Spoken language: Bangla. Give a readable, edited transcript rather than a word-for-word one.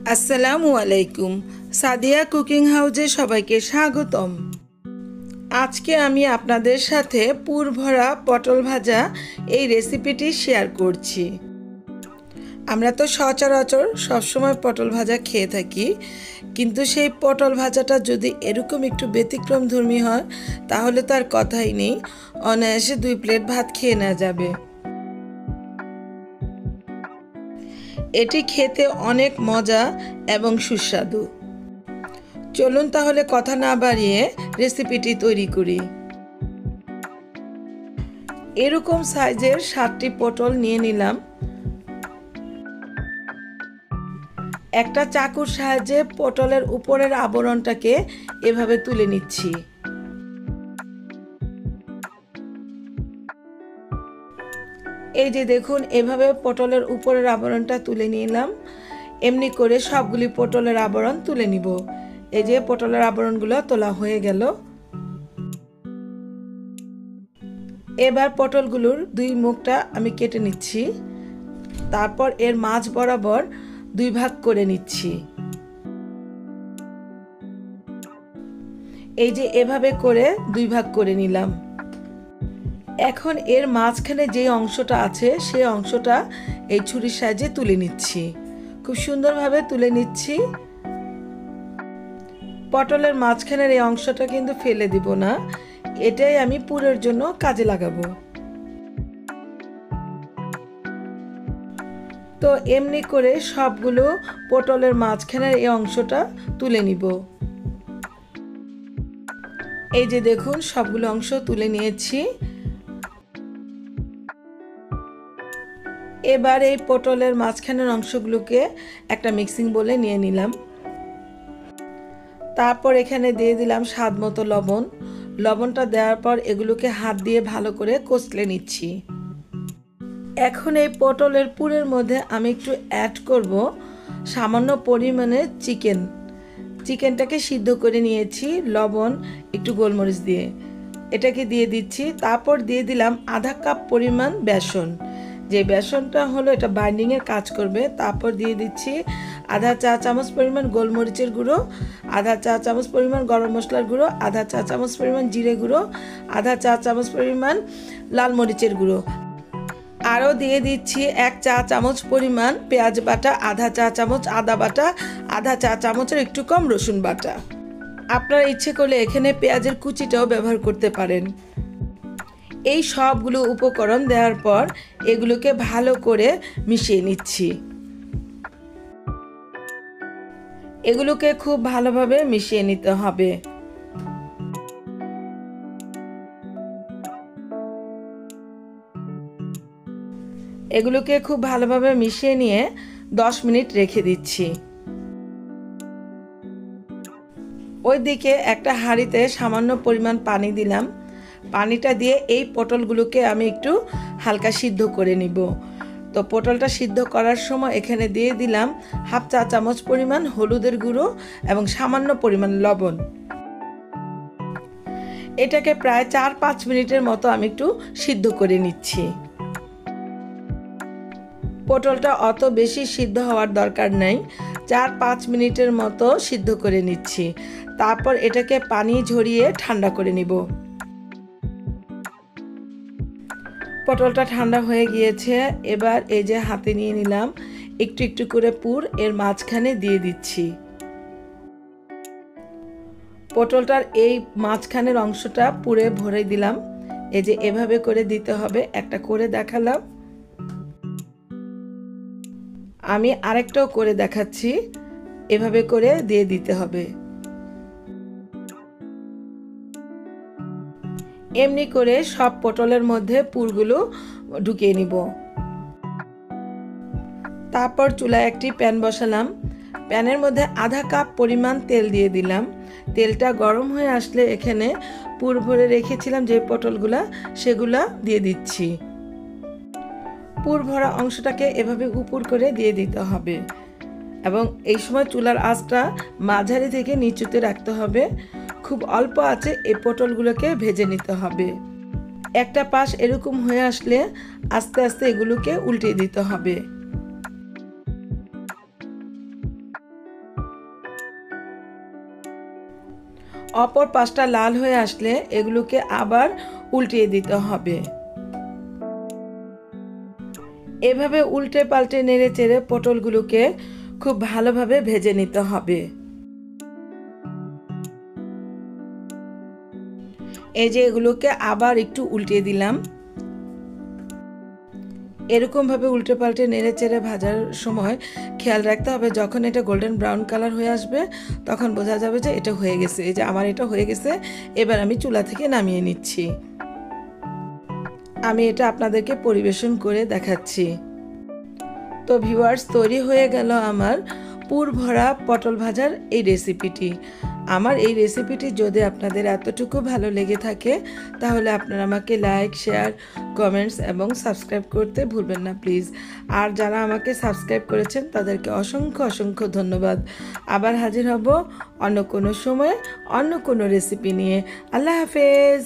আসসালামু আলাইকুম। সাদিয়া কুকিং হাউজে সবাইকে স্বাগতম। আজকে আমি আপনাদের সাথে পুর ভরা পটল ভাজা এই রেসিপিটি শেয়ার করছি। আমরা তো সচরাচর সবসময় পটল ভাজা খেয়ে থাকি, কিন্তু সেই পটল ভাজাটা যদি এরকম একটু ব্যতিক্রমধর্মী হয় তাহলে তো আর কথাই নেই, অনায়াসে 2 প্লেট ভাত খেয়ে নেওয়া যাবে। এটি খেতে অনেক মজা এবং সুস্বাদু। চলুন তাহলে কথা না বাড়িয়ে রেসিপিটি তৈরি করি। এরকম সাইজের 7টি পটল নিয়ে নিলাম। একটা চাকুর সাহায্যে পটলের উপরের আবরণটাকে এভাবে তুলে নিচ্ছি। এই যে দেখুন, এভাবে পটলের উপরের আবরণটা তুলে নিলাম। এমনি করে সবগুলি পটলের আবরণ তুলে নিব। এই যে পটলের আবরণগুলো তোলা হয়ে গেল। এবার পটলগুলোর 2 মুখটা আমি কেটে নিচ্ছি। তারপর এর মাঝ বরাবর 2 ভাগ করে নিচ্ছি। এই যে এভাবে করে 2 ভাগ করে নিলাম। এখন এর মাঝখানে যে অংশটা আছে সেই অংশটা এই ছুরির সাহায্যে তুলে নিচ্ছি। খুব সুন্দরভাবে তুলে নিচ্ছি। পটলের মাঝখানের এই অংশটা কিন্তু ফেলে দিব না, এটাই আমি পুরের জন্য কাজে লাগাবো। তো এমনি করে সবগুলো পটলের মাঝখানের এই অংশটা তুলে নিব। এই যে দেখুন, সবগুলো অংশ তুলে নিয়েছি। এবার এই পটলের মাঝখানের অংশগুলোকে একটা মিক্সিং বোলে নিয়ে নিলাম। তারপর এখানে দিয়ে দিলাম স্বাদ মতো লবণ। লবণটা দেওয়ার পর এগুলোকে হাত দিয়ে ভালো করে কষলে নিচ্ছি। এখন এই পটলের পুরের মধ্যে আমি একটু অ্যাড করব সামান্য পরিমাণে চিকেনটাকে সিদ্ধ করে নিয়েছি লবণ একটু গোলমরিচ দিয়ে, এটাকে দিয়ে দিচ্ছি। তারপর দিয়ে দিলাম আধা কাপ পরিমাণ বেসন, যে বেসনটা হলো এটা বাইন্ডিংয়ের কাজ করবে। তারপর দিয়ে দিচ্ছি আধা চা চামচ পরিমাণ গোলমরিচের গুঁড়ো, আধা চা চামচ পরিমাণ গরম মশলার গুঁড়ো, আধা চা চামচ পরিমাণ জিরে গুঁড়ো, আধা চা চামচ পরিমাণ লাল মরিচের গুঁড়ো। আরও দিয়ে দিচ্ছি 1 চা চামচ পরিমাণ পেঁয়াজ বাটা, আধা চা চামচ আদা বাটা, আধা চা চামচের একটু কম রসুন বাটা। আপনারা ইচ্ছে করলে এখানে পেঁয়াজের কুচিটাও ব্যবহার করতে পারেন। এই সবগুলো উপকরণ দেওয়ার পর এগুলোকে ভালো করে মিশিয়ে নিচ্ছি। এগুলোকে খুব ভালোভাবে মিশিয়ে নিতে হবে। এগুলোকে খুব ভালোভাবে মিশিয়ে নিয়ে 10 মিনিট রেখে দিচ্ছি। ওইদিকে একটা হাঁড়িতে সামান্য পরিমাণ পানি দিলাম। পানিটা দিয়ে এই পটলগুলোকে আমি একটু হালকা সিদ্ধ করে নিব। তো পটলটা সিদ্ধ করার সময় এখানে দিয়ে দিলাম হাফ চা চামচ পরিমাণ হলুদের গুঁড়ো এবং সামান্য পরিমাণ লবণ। এটাকে প্রায় 4-5 মিনিটের মতো আমি একটু সিদ্ধ করে নিচ্ছি। পটলটা অত বেশি সিদ্ধ হওয়ার দরকার নেই, 4-5 মিনিটের মতো সিদ্ধ করে নিচ্ছি। তারপর এটাকে পানি ঝরিয়ে ঠান্ডা করে নিব। পটলটা ঠান্ডা হয়ে গিয়েছে। এবার এই যে হাতে নিয়ে নিলাম, একটু একটু করে পুর এর মাঝখানে দিয়ে দিচ্ছি। পটলটার এই মাঝখানের অংশটা পুরে ভরে দিলাম। এই যে এভাবে করে দিতে হবে, একটা করে দেখালাম। আমি আরেকটাও করে দেখাচ্ছি, এভাবে করে দিয়ে দিতে হবে। এমনি করে সব পটলের মধ্যে পুরগুলো ঢুকিয়ে নিব। তারপর চুলায় একটি প্যান বসালাম। প্যানের মধ্যে আধা কাপ পরিমাণ তেল দিয়ে দিলাম। তেলটা গরম হয়ে আসলে এখানে পুর ভরে রেখেছিলাম যে পটলগুলা, সেগুলা দিয়ে দিচ্ছি। পুর ভরা অংশটাকে এভাবে উপর করে দিয়ে দিতে হবে এবং এই সময় চুলার আঁচটা মাঝারি থেকে নিচুতে রাখতে হবে। খুব অল্প আঁচে এই পটলগুলোকে ভেজে নিতে হবে। একটা পাশ এরকম হয়ে আসলে আস্তে আস্তে এগুলোকে উল্টে দিতে হবে। অপর পাশটা লাল হয়ে আসলে এগুলোকে আবার উল্টিয়ে দিতে হবে। এভাবে উল্টে পাল্টে নেড়ে চেড়ে পটলগুলোকে খুব ভালোভাবে ভেজে নিতে হবে। এই যে এগুলোকে আবার একটু উল্টিয়ে দিলাম। এরকমভাবে উল্টে পাল্টে নেড়ে চেড়ে ভাজার সময় খেয়াল রাখতে হবে যখন এটা গোল্ডেন ব্রাউন কালার হয়ে আসবে তখন বোঝা যাবে যে এটা হয়ে গেছে। এই যে আমার এটা হয়ে গেছে, এবার আমি চুলা থেকে নামিয়ে নিচ্ছি। আমি এটা আপনাদেরকে পরিবেশন করে দেখাচ্ছি। তো ভিউয়ার্স, তৈরি হয়ে গেল আমার পুর ভরা পটল ভাজার এই রেসিপিটি। আমার এই রেসিপিটি যদি আপনাদের এতটুকু ভালো লেগে থাকে তাহলে আপনারা আমাকে লাইক, শেয়ার, কমেন্টস এবং সাবস্ক্রাইব করতে ভুলবেন না প্লিজ। আর যারা আমাকে সাবস্ক্রাইব করেছেন তাদেরকে অসংখ্য অসংখ্য ধন্যবাদ। আবার হাজির হব অন্য কোনো সময়ে অন্য কোনো রেসিপি নিয়ে। আল্লাহ হাফেজ।